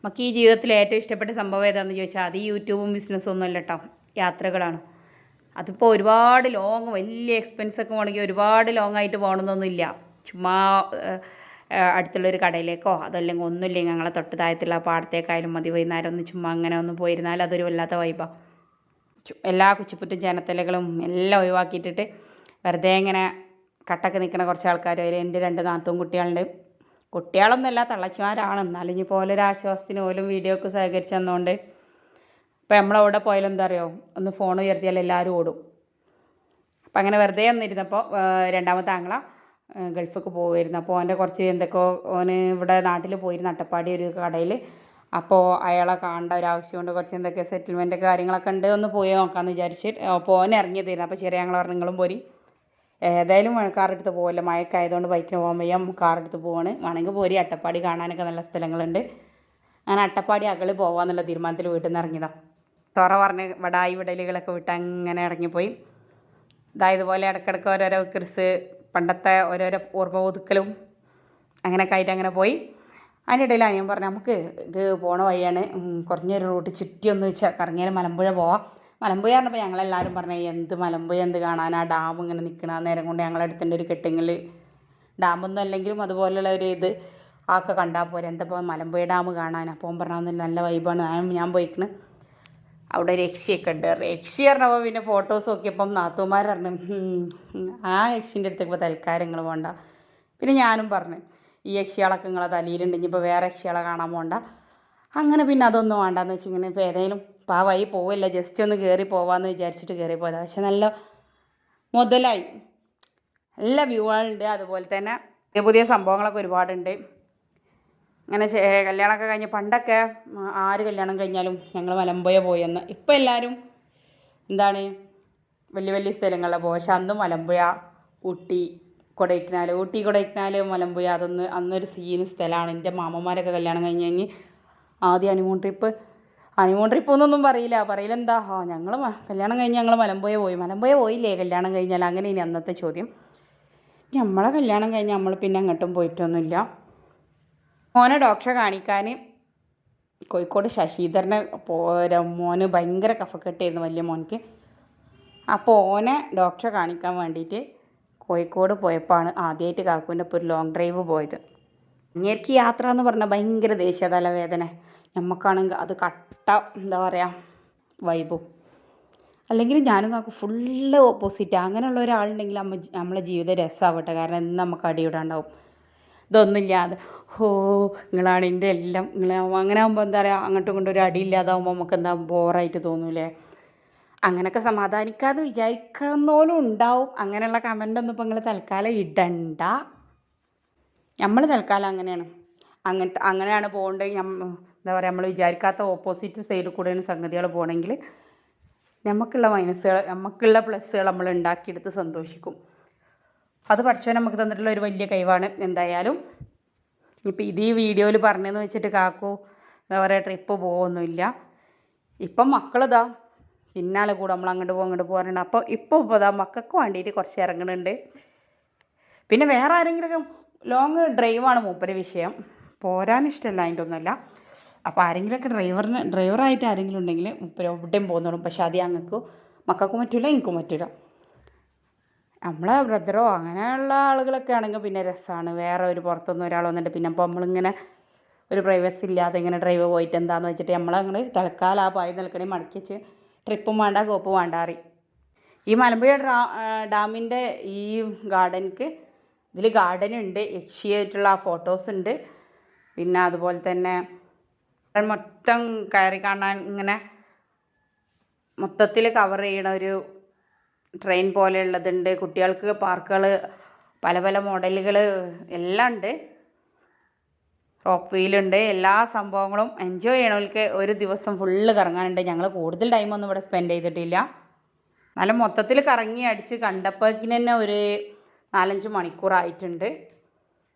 നമുക്ക് ഈ ജീവിതത്തിൽ ഏറ്റവും ഇഷ്ടപ്പെട്ട സംഭവം ഏതാണെന്ന് ചോദിച്ചാൽ അത് യൂട്യൂബും ബിസിനസ്സും ഒന്നുമല്ല കേട്ടോ, യാത്രകളാണ്. അതിപ്പോൾ ഒരുപാട് ലോങ് വലിയ എക്സ്പെൻസൊക്കെ വേണമെങ്കിൽ ഒരുപാട് ലോങ് ആയിട്ട് പോകണമെന്നൊന്നുമില്ല. ചുമ്മാ അടുത്തുള്ളൊരു കടയിലേക്കോ അതല്ലെങ്കിൽ ഒന്നുമില്ലെങ്കിൽ ഞങ്ങളെ തൊട്ട് താഴത്തുള്ള പാടത്തേക്കായാലും മതി, വൈകുന്നേരം ഒന്ന് ചുമ്മാ അങ്ങനെ ഒന്ന് പോയിരുന്നാൽ അതൊരു വല്ലാത്ത വൈബാണ്. എല്ലാ കുച്ചിപ്പുറ്റും ചേനത്തലകളും എല്ലാം ഒഴിവാക്കിയിട്ടിട്ട് വെറുതെ ഇങ്ങനെ കട്ടൊക്കെ നിൽക്കുന്ന കുറച്ച് ആൾക്കാർ വരെ. എൻ്റെ 2 നാത്തൂൻ കുട്ടികളുണ്ട്. കുട്ടികളൊന്നുമല്ല, തള്ളച്ചിമാരാണ്. എന്നാലും ഇനി പോലൊരാശ്വാസത്തിന് പോലും വീഡിയോ ഒക്കെ സഹകരിച്ച് തന്നുകൊണ്ട് ഇപ്പോൾ നമ്മളവിടെ പോയാലും എന്താ അറിയോ, ഒന്ന് ഫോൺ ഉയർത്തിയാൽ എല്ലാവരും ഓടും. അപ്പം അങ്ങനെ വെറുതെ ഒന്നിരുന്നപ്പോൾ രണ്ടാമത്തെ ആങ്ങള ഗൾഫിലേക്ക് പോകുമായിരുന്നു. അപ്പോൾ ഓൻ്റെ കുറച്ച് എന്തൊക്കെയോ ഓന് ഇവിടെ നാട്ടിൽ പോയിരുന്നു, അട്ടപ്പാടി ഒരു കടയിൽ. അപ്പോൾ അയാളെ കാണേണ്ട ഒരാവശ്യം കൊണ്ട് കുറച്ച് എന്തൊക്കെ സെറ്റിൽമെൻറ്റ് കാര്യങ്ങളൊക്കെ ഉണ്ട്, ഒന്ന് പോയി നോക്കാമെന്ന് വിചാരിച്ച് അപ്പോൾ ഓൻ ഇറങ്ങിയതായിരുന്നു. അപ്പോൾ ചെറിയ ഞങ്ങൾ പറഞ്ഞു നിങ്ങളും പോരി, ഏതായാലും കാറെടുത്ത് പോകല്ലോ, മഴയൊക്കെ ആയതുകൊണ്ട് ബൈക്കിന് പോകാൻ വയ്യ, കാറെടുത്ത് പോവാണ്, വേണമെങ്കിൽ പോരി, അട്ടപ്പാടി കാണാനൊക്കെ നല്ല സ്ഥലങ്ങളുണ്ട്. അങ്ങനെ അട്ടപ്പാടി അകളി പോകാമെന്നുള്ള തീരുമാനത്തിൽ വീട്ടിൽ നിന്ന് ഇറങ്ങിയതാണ്. തുറ പറഞ്ഞ് വടായി വിടലുകളൊക്കെ വിട്ട് അങ്ങനെ ഇറങ്ങിപ്പോയി. ഇതുപോലെ ഇടയ്ക്കിടയ്ക്ക് ഓരോരോ ക്രിസ് പണ്ടത്തെ ഓരോരോ ഓർമ്മ പുതുക്കലും അങ്ങനെയൊക്കെ ആയിട്ട് അങ്ങനെ പോയി. അതിനിടയിൽ അനിയൻ പറഞ്ഞു നമുക്ക് ഇത് പോണ വഴിയാണ്, കുറഞ്ഞൊരു റൂട്ട് ചുറ്റി ഒന്ന് വെച്ചാൽ കറങ്ങിയാൽ മലമ്പുഴ പോവാം. മലമ്പുഴ പറഞ്ഞപ്പോൾ ഞങ്ങളെല്ലാവരും പറഞ്ഞു എന്ത് മലമ്പുഴ എന്ത് കാണാൻ, ആ ഡാം ഇങ്ങനെ നിൽക്കണ നേരം കൊണ്ട് ഞങ്ങളടുത്തുണ്ട് ഒരു കെട്ടിങ്ങൽ, ഡാമൊന്നും അല്ലെങ്കിലും അതുപോലെയുള്ള ഒരു ഇത് ആക്കെ കണ്ടാൽ പോരെ, എന്താ മലമ്പുഴ ഡാം കാണാൻ. അപ്പോൾ പറഞ്ഞാൽ നല്ല വൈബാണ്, ഞാൻ പോയിക്കണ്, അവിടെ രക്ഷിയൊക്കെ ഉണ്ട്. രക്ഷി പറഞ്ഞപ്പോൾ പിന്നെ ഫോട്ടോസ് നോക്കിയപ്പം നാത്തൂമാർ പറഞ്ഞു ആ യക്ഷിൻ്റെ അടുത്തേക്ക് ഇപ്പോൾ തൽക്കാലം നിങ്ങൾ പോകണ്ട. പിന്നെ ഞാനും പറഞ്ഞു ഈ യക്ഷികളൊക്കെ നിങ്ങളെ തലയിലുണ്ടെങ്കിൽ ഇപ്പോൾ വേറെ യക്ഷികളെ കാണാൻ പോകണ്ട. അങ്ങനെ പിന്നെ അതൊന്നും വേണ്ടാന്ന് വെച്ച് ഇങ്ങനെ ഇപ്പോൾ ഏതായാലും ഇപ്പോൾ ആ വഴി പോവില്ല, ജസ്റ്റ് ഒന്ന് കയറി പോവാമെന്ന് വിചാരിച്ചിട്ട് കയറി പോയതാണ്. പക്ഷെ നല്ല മുതലായി, നല്ല വ്യൂകളുണ്ട്. അതുപോലെ തന്നെ പുതിയ പുതിയ സംഭവങ്ങളൊക്കെ ഒരുപാടുണ്ട്. അങ്ങനെ കല്യാണമൊക്കെ കഴിഞ്ഞ് പണ്ടൊക്കെ ആര് കല്യാണം കഴിഞ്ഞാലും ഞങ്ങൾ മലമ്പുഴ പോയെന്ന്. ഇപ്പം എല്ലാവരും എന്താണ് വലിയ വലിയ സ്ഥലങ്ങളിലാണ് പോകുക. പക്ഷെ അന്ന് മലമ്പുഴ, ഊട്ടി കൊടൈക്കനാൽ മലമ്പുഴ അന്നൊരു സീന് സ്ഥലമാണ്. എൻ്റെ മാമന്മാരൊക്കെ കല്യാണം കഴിഞ്ഞ് ആദ്യം ഹണിമൂൺ ട്രിപ്പ് എന്നൊന്നും പറയില്ലെന്താ ഞങ്ങൾ കല്യാണം കഴിഞ്ഞ് ഞങ്ങൾ മലമ്പുഴ പോയില്ലേ കല്യാണം കഴിഞ്ഞാൽ, അങ്ങനെ ഇനി അന്നത്തെ ചോദ്യം. നമ്മളെ കല്യാണം കഴിഞ്ഞ് നമ്മൾ പിന്നെ അങ്ങോട്ടും പോയിട്ടൊന്നുമില്ല. മോനെ ഡോക്ടറെ കാണിക്കാൻ കോഴിക്കോട് ശശിധരനെ മോന് ഭയങ്കര കഫക്കെട്ടായിരുന്നു വലിയ മോനിക്ക്. അപ്പോൾ ഓനെ ഡോക്ടറെ കാണിക്കാൻ വേണ്ടിയിട്ട് കോഴിക്കോട് പോയപ്പോഴാണ് ആദ്യമായിട്ട് കാക്കുവിൻ്റെ ഒപ്പം ഒരു ലോങ് ഡ്രൈവ് പോയത്. അങ്ങേർക്ക് യാത്ര എന്ന് പറഞ്ഞാൽ ഭയങ്കര ദേശീയ തലവേദന, നമുക്കാണെങ്കിൽ അത് കട്ട എന്താ പറയുക വൈബും. അല്ലെങ്കിൽ ഞാനും കാക്കും ഫുള്ള് ഓപ്പോസിറ്റ്. അങ്ങനെയുള്ള ഒരാളുണ്ടെങ്കിൽ നമ്മളെ ജീവിതം രസമാവട്ടെ, കാരണം ഇന്ന് നമുക്ക് അടിയിടാണ്ടാവും. ഇതൊന്നുമില്ലാതെ നിങ്ങളാണ് എൻ്റെ എല്ലാം, അങ്ങനെ ആകുമ്പോൾ എന്താ പറയുക, അങ്ങോട്ടും ഇങ്ങോട്ടും ഒരു അടിയില്ലാതാവുമ്പോൾ നമുക്ക് എന്താ ബോറായിട്ട് തോന്നൂലേ. അങ്ങനെയൊക്കെ സമാധാനിക്കാതെ വിചാരിക്കുന്നോലും ഉണ്ടാവും. അങ്ങനെയുള്ള കമൻ്റൊന്നും ഇപ്പോൾ നിങ്ങൾ തൽക്കാലം ഇടണ്ട. നമ്മൾ തൽക്കാലം അങ്ങനെയാണ് പോകേണ്ടത്. എന്താ പറയുക, നമ്മൾ വിചാരിക്കാത്ത ഓപ്പോസിറ്റ് സൈഡിൽ കൂടെയാണ് സംഗതികൾ പോകണമെങ്കിൽ നമുക്കുള്ള പ്ലസ്സുകൾ നമ്മൾ ഉണ്ടാക്കിയെടുത്ത് സന്തോഷിക്കും. അത് പഠിച്ചവൻ നമുക്ക് തന്നിട്ടുള്ള ഒരു വലിയ കഴിവാണ്. എന്തായാലും ഇപ്പോൾ ഈ വീഡിയോയിൽ പറഞ്ഞതെന്ന് വെച്ചിട്ട് കാക്കു എന്താ പറയുക ട്രിപ്പ് പോകുമൊന്നുമില്ല. ഇപ്പം മക്കളിതാ പിന്നാലെ കൂടെ നമ്മൾ അങ്ങോട്ട് പോകാറുണ്ട്. അപ്പോൾ ഇപ്പോൾ മക്കൾക്ക് വേണ്ടിയിട്ട് കുറച്ച് ഇറങ്ങുന്നുണ്ട്. പിന്നെ വേറെ ആരെങ്കിലുമൊക്കെ ലോങ് ഡ്രൈവാണ് മൂപ്പര് വിഷയം, പോരാനിഷ്ടമല്ല, അതിൻ്റെ ഒന്നുമല്ല. അപ്പോൾ ആരെങ്കിലുമൊക്കെ ഡ്രൈവറായിട്ട് ആരെങ്കിലും ഉണ്ടെങ്കിൽ മൂപ്പര് എവിടെയും പോകുന്നുള്ളൂ. പക്ഷെ അത് ഞങ്ങൾക്ക് മക്കൾക്കും പറ്റില്ല, എനിക്കും പറ്റില്ല. നമ്മളെ ബ്രദറോ അങ്ങനെയുള്ള ആളുകളൊക്കെ ആണെങ്കിൽ പിന്നെ രസമാണ്. വേറെ ഒരു പുറത്തുനിന്ന് ഒരാൾ വന്നിട്ട് പിന്നെ അപ്പോൾ നമ്മളിങ്ങനെ ഒരു പ്രൈവസി ഇല്ലാതെ ഇങ്ങനെ ഡ്രൈവ് പോയിട്ട് എന്താണെന്ന് വെച്ചിട്ട് നമ്മളങ്ങനെ തൽക്കാലം ആ പായ നിൽക്കണേ മടക്കി വെച്ച് ട്രിപ്പും വേണ്ട കോപ്പും വേണ്ട അറിയും. ഈ മലമ്പുഴ ഡാമിൻ്റെ ഈ ഇതിൽ ഗാർഡനുണ്ട്, യക്ഷിയായിട്ടുള്ള ആ ഫോട്ടോസ് ഉണ്ട്. പിന്നെ അതുപോലെ തന്നെ മൊത്തം കയറി കാണാൻ ഇങ്ങനെ മൊത്തത്തിൽ കവർ ചെയ്യണ ഒരു ട്രെയിൻ പോലെയുള്ളതുണ്ട്. കുട്ടികൾക്ക് പാർക്കുകൾ പല പല മോഡലുകൾ എല്ലാം ഉണ്ട്. റോപ്പ് വീലുണ്ട്, എല്ലാ സംഭവങ്ങളും എൻജോയ് ചെയ്യണവർക്ക് ഒരു ദിവസം ഫുള്ള് കറങ്ങാനുണ്ട്. ഞങ്ങൾ കൂടുതൽ ടൈമൊന്നും ഇവിടെ സ്പെൻഡ് ചെയ്തിട്ടില്ല. നല്ല മൊത്തത്തിൽ കറങ്ങി അടിച്ച് കണ്ടപ്പോഴേക്കിന് തന്നെ ഒരു 4-5 മണിക്കൂറായിട്ടുണ്ട്.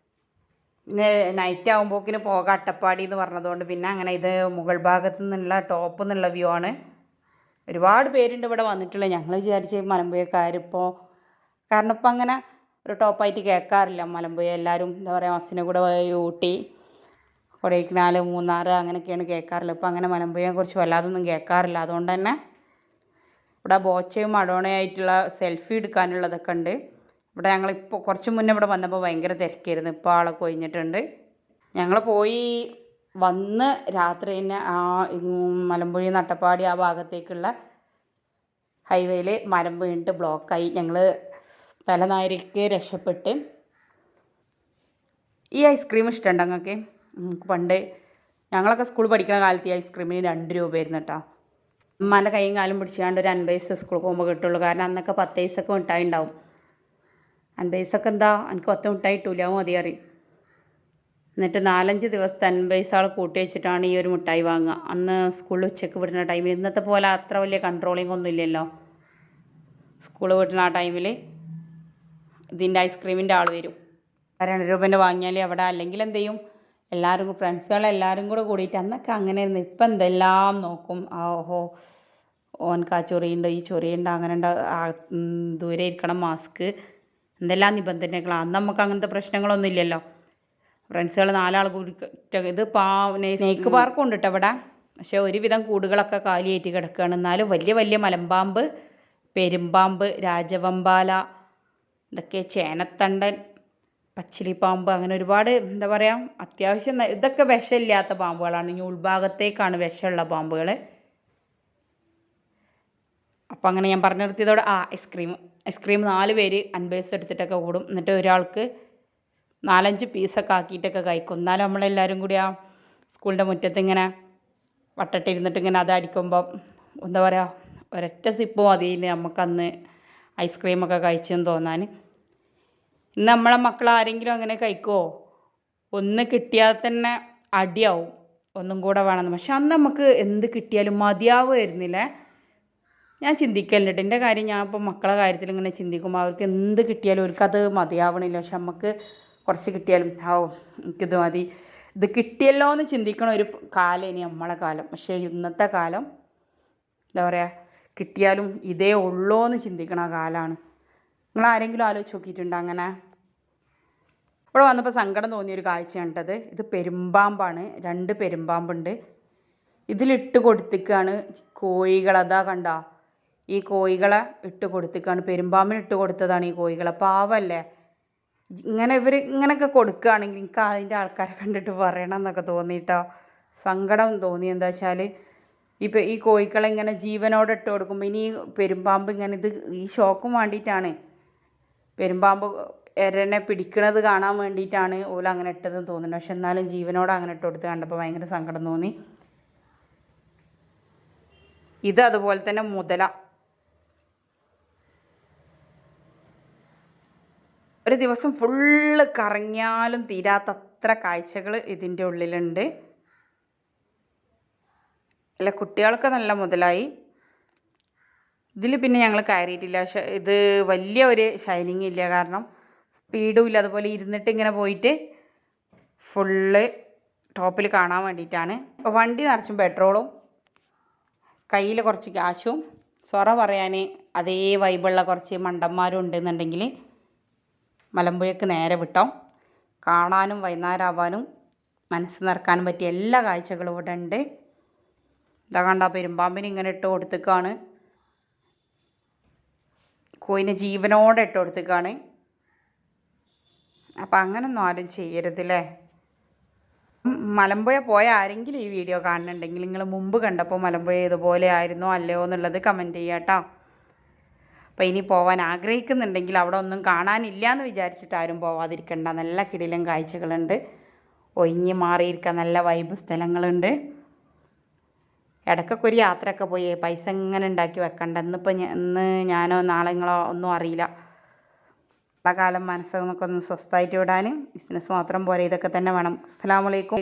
പിന്നെ നൈറ്റ് ആകുമ്പോഴേക്കിന് പോകാം അട്ടപ്പാടി എന്ന് പറഞ്ഞതുകൊണ്ട് പിന്നെ അങ്ങനെ ഇത് മുകൾ ഭാഗത്തു നിന്നുള്ള ടോപ്പ് എന്നുള്ള വ്യൂ ആണ്. ഒരുപാട് പേരുണ്ട് ഇവിടെ വന്നിട്ടുള്ളത്. ഞങ്ങൾ വിചാരിച്ച് മലമ്പുഴക്കാരിപ്പോൾ കാരണം ഇപ്പം അങ്ങനെ ഒരു ടോപ്പായിട്ട് കേൾക്കാറില്ല മലമ്പുഴ. എല്ലാവരും എന്താ പറയുക ബസ്സിന് കൂടെ ഊട്ടി കൊടൈക്കനാൽ, മൂന്നാർ അങ്ങനെയൊക്കെയാണ് കേൾക്കാറുള്ളത്. ഇപ്പോൾ അങ്ങനെ മലമ്പുഴയെക്കുറിച്ച് വല്ലാതൊന്നും കേൾക്കാറില്ല. അതുകൊണ്ട് തന്നെ ഇവിടെ ബോച്ചയും മഡോണയായിട്ടുള്ള സെൽഫി എടുക്കാനുള്ളതൊക്കെ ഉണ്ട്. ഇവിടെ ഞങ്ങളിപ്പോൾ കുറച്ച് മുന്നേ ഇവിടെ വന്നപ്പോൾ ഭയങ്കര തിരക്കായിരുന്നു. ഇപ്പോൾ ആളൊക്കെ ഒഴിഞ്ഞിട്ടുണ്ട്. ഞങ്ങൾ പോയി വന്ന് രാത്രി തന്നെ ആ മലമ്പുഴ നട്ടപ്പാടി ആ ഭാഗത്തേക്കുള്ള ഹൈവേയിൽ മരം വീണിട്ട് ബ്ലോക്കായി. ഞങ്ങൾ തലനാരിക്ക് രക്ഷപ്പെട്ട്. ഈ ഐസ്ക്രീം ഇഷ്ടമുണ്ടോ നിങ്ങൾക്ക്? പണ്ട് ഞങ്ങളൊക്കെ സ്കൂൾ പഠിക്കുന്ന കാലത്ത് ഈ ഐസ്ക്രീമിന് 2 രൂപയായിരുന്നു കേട്ടോ. ഉമ്മാൻ്റെ കൈയും കാലും പിടിച്ചാണ്ട് ഒരു 50 പൈസ സ്കൂളിൽ പോകുമ്പോൾ കിട്ടുള്ളൂ. കാരണം അന്നൊക്കെ 10 പൈസക്ക് മിഠായി ഉണ്ടാവും. 50 പൈസക്ക് എന്താ എനിക്ക് 10 മിഠായി കിട്ടൂല, മതി അറിയും. എന്നിട്ട് 4-5 ദിവസത്തെ 50 പൈസ കൂട്ടി വെച്ചിട്ടാണ് ഈ ഒരു മിഠായി വാങ്ങുക. അന്ന് സ്കൂളിൽ ഉച്ചയ്ക്ക് വിടുന്ന ടൈമിൽ ഇന്നത്തെ പോലെ അത്ര വലിയ കൺട്രോളിങ് ഒന്നും ഇല്ലല്ലോ. സ്കൂൾ വിടുന്ന ആ ടൈമിൽ ഇതിൻ്റെ ഐസ്ക്രീമിൻ്റെ ആൾ വരും. 2 രൂപേൻ്റെ വാങ്ങിയാൽ അവിടെ അല്ലെങ്കിൽ എന്ത് ചെയ്യും, എല്ലാവരും ഫ്രണ്ട്സുകളെല്ലാവരും കൂടെ കൂടിയിട്ട് അന്നൊക്കെ അങ്ങനെയായിരുന്നു. ഇപ്പം എന്തെല്ലാം നോക്കും. ഓഹോ ഓനക്ക് ആ ചൊറിയുണ്ട്, ഈ ചൊറിയുണ്ട്, അങ്ങനെ ഉണ്ട്, ദൂരെ ഇരിക്കണം, മാസ്ക്, എന്തെല്ലാം നിബന്ധനകളാണ്. അന്ന് നമുക്ക് അങ്ങനത്തെ പ്രശ്നങ്ങളൊന്നും ഇല്ലല്ലോ. ഫ്രണ്ട്സുകൾ 4 ആൾ കൂടി ഇത് സ്നേക്ക് പാർക്കും ഉണ്ട് കേട്ടോ ഇവിടെ. പക്ഷേ ഒരുവിധം കൂടുകളൊക്കെ കാലിയായിട്ട് കിടക്കുകയാണ്. എന്നാലും വലിയ വലിയ മലമ്പാമ്പ്, പെരുമ്പാമ്പ്, രാജവമ്പാല, ഇതൊക്കെ ചേനത്തണ്ടൻ, പച്ചിലിപ്പാമ്പ്, അങ്ങനെ ഒരുപാട് എന്താ പറയുക, അത്യാവശ്യം ഇതൊക്കെ വിഷമില്ലാത്ത പാമ്പുകളാണ്. ഇനി ഉൾഭാഗത്തേക്കാണ് വിഷമുള്ള പാമ്പുകൾ. അപ്പോൾ അങ്ങനെ ഞാൻ പറഞ്ഞു നിർത്തിയതോടെ ഐസ്ക്രീം 4 പേര് 50 പൈസ എടുത്തിട്ടൊക്കെ കൂടും. എന്നിട്ട് ഒരാൾക്ക് 4-5 പീസൊക്കെ ആക്കിയിട്ടൊക്കെ കഴിക്കും. എന്നാലും നമ്മളെല്ലാവരും കൂടി ആ സ്കൂളിൻ്റെ മുറ്റത്ത് ഇങ്ങനെ വട്ടട്ടിരുന്നിട്ട് ഇങ്ങനെ അതടിക്കുമ്പോൾ എന്താ പറയുക, ഒരൊറ്റ സിപ്പ് മതിയില്ല നമുക്കന്ന് ഐസ്ക്രീമൊക്കെ കഴിച്ചെന്ന് തോന്നാൻ. ഇന്ന് നമ്മളെ മക്കൾ ആരെങ്കിലും അങ്ങനെ കഴിക്കുമോ? ഒന്ന് കിട്ടിയാൽ തന്നെ അടിയാവും, ഒന്നും കൂടെ വേണമെന്ന്. പക്ഷെ അന്ന് നമുക്ക് എന്ത് കിട്ടിയാലും മതിയാവുമായിരുന്നില്ലേ. ഞാൻ ചിന്തിക്കലുണ്ട് എൻ്റെ കാര്യം. ഞാൻ ഇപ്പോൾ മക്കളെ കാര്യത്തിൽ ഇങ്ങനെ ചിന്തിക്കുമ്പോൾ അവർക്ക് എന്ത് കിട്ടിയാലും അവർക്കത് മതിയാവണില്ല. പക്ഷെ നമുക്ക് കുറച്ച് കിട്ടിയാലും എനിക്കിത് മതി, ഇത് കിട്ടിയല്ലോ എന്ന് ചിന്തിക്കണ ഒരു കാലം ഇനി നമ്മളെ കാലം. പക്ഷേ ഇന്നത്തെ കാലം എന്താ പറയുക, കിട്ടിയാലും ഇതേ ഉള്ളൂ എന്ന് ചിന്തിക്കണ കാലമാണ്. നിങ്ങൾ ആരെങ്കിലും ആലോചിച്ച് നോക്കിയിട്ടുണ്ടോ അങ്ങനെ? ഇവിടെ വന്നപ്പോൾ സങ്കടം തോന്നിയൊരു കാഴ്ച കണ്ടത്. ഇത് പെരുമ്പാമ്പാണ്. 2 പെരുമ്പാമ്പുണ്ട്. ഇതിലിട്ട് കൊടുത്തിക്കാണ് കോഴികൾ. അതാ കണ്ട, ഈ കോഴികളെ ഇട്ട് കൊടുത്തിക്കാണ്. പെരുമ്പാമ്പിന് ഇട്ട് കൊടുത്തതാണ് ഈ കോഴികളെ. പാവല്ലേ. ഇവർ ഇങ്ങനെയൊക്കെ കൊടുക്കുകയാണെങ്കിൽ എനിക്ക് അതിൻ്റെ ആൾക്കാരെ കണ്ടിട്ട് പറയണം എന്നൊക്കെ തോന്നിയിട്ടോ. സങ്കടം തോന്നി. എന്താ വെച്ചാൽ ഈ കോഴികളെ ഇങ്ങനെ ജീവനോടെ ഇട്ട് കൊടുക്കുമ്പോൾ ഇനി പെരുമ്പാമ്പ് ഇങ്ങനെ ഈ ഷോക്കും വേണ്ടിയിട്ടാണ്, പെരുമ്പാമ്പ് എരനെ പിടിക്കണത് കാണാൻ വേണ്ടിയിട്ടാണ് ഓല അങ്ങനെ ഇട്ടതെന്ന് തോന്നുന്നുണ്ട്. പക്ഷെ എന്നാലും ജീവനോടെ അങ്ങനെ ഇട്ട് കൊടുത്ത് കണ്ടപ്പോൾ ഭയങ്കര സങ്കടം തോന്നി. ഇത് അതുപോലെ തന്നെ മുതല. ഒരു ദിവസം ഫുള്ള് കറങ്ങിയാലും തീരാത്തത്ര കാഴ്ചകൾ ഇതിൻ്റെ ഉള്ളിലുണ്ട്. അല്ല, കുട്ടികൾക്ക് നല്ല മുതലായി. ഇതിൽ പിന്നെ ഞങ്ങൾ കയറിയിട്ടില്ല. പക്ഷെ ഇത് വലിയ ഒരു ഷൈനിങ് ഇല്ല, കാരണം സ്പീഡും ഇല്ല. അതുപോലെ ഇരുന്നിട്ട് ഇങ്ങനെ പോയിട്ട് ഫുള്ള് ടോപ്പിൽ കാണാൻ വേണ്ടിയിട്ടാണ്. അപ്പോൾ വണ്ടി നിറച്ചും പെട്രോളും കയ്യിൽ കുറച്ച് ക്യാഷും സൊറ പറയാൻ അതേ വൈബുള്ള കുറച്ച് മണ്ടന്മാരും ഉണ്ടെന്നുണ്ടെങ്കിൽ മലമ്പുഴയ്ക്ക് നേരെ വിട്ടോ. കാണാനും വൈകുന്നേരം ആവാനും മനസ്സ് നിറക്കാനും പറ്റിയ എല്ലാ കാഴ്ചകളും ഇവിടെ ഉണ്ട്. ഇതാ കണ്ട, പെരുമ്പാമ്പിന് ഇങ്ങനെ ഇട്ട് കൊടുത്തേക്കാണ്, കോയിനെ ജീവനോടെ ഇട്ട് കൊടുത്തേക്കാണ്. അപ്പം അങ്ങനൊന്നും ആരും ചെയ്യരുതല്ലേ. മലമ്പുഴ പോയ ആരെങ്കിലും ഈ വീഡിയോ കാണുന്നുണ്ടെങ്കിൽ നിങ്ങൾ മുമ്പ് കണ്ടപ്പോൾ മലമ്പുഴ ഇതുപോലെ ആയിരുന്നോ അല്ലയോ എന്നുള്ളത് കമൻറ്റ് ചെയ്യുക കേട്ടോ. അപ്പോൾ ഇനി പോകാൻ ആഗ്രഹിക്കുന്നുണ്ടെങ്കിൽ അവിടെ ഒന്നും കാണാനില്ല എന്ന് വിചാരിച്ചിട്ട് ആരും പോവാതിരിക്കണ്ട. നല്ല കിടിലൻ കാഴ്ചകളുണ്ട്, ഒഴിഞ്ഞ് മാറിയിരിക്കാൻ നല്ല വൈബ് സ്ഥലങ്ങളുണ്ട്. ഇടയ്ക്കൊക്കെ ഒരു യാത്രയൊക്കെ പോയി പൈസ ഇങ്ങനെ ഉണ്ടാക്കി വെക്കണ്ട. ഇന്ന് ഞാനോ നാളെങ്ങളോ ഒന്നും അറിയില്ല. ഉള്ള കാലം മനസ്സൊക്കെ ഒന്ന് സ്വസ്ഥമായിട്ട് വിടാൻ ബിസിനസ് മാത്രം പോരെ, ഇതൊക്കെ തന്നെ വേണം. അസ്സലാമു അലൈക്കും.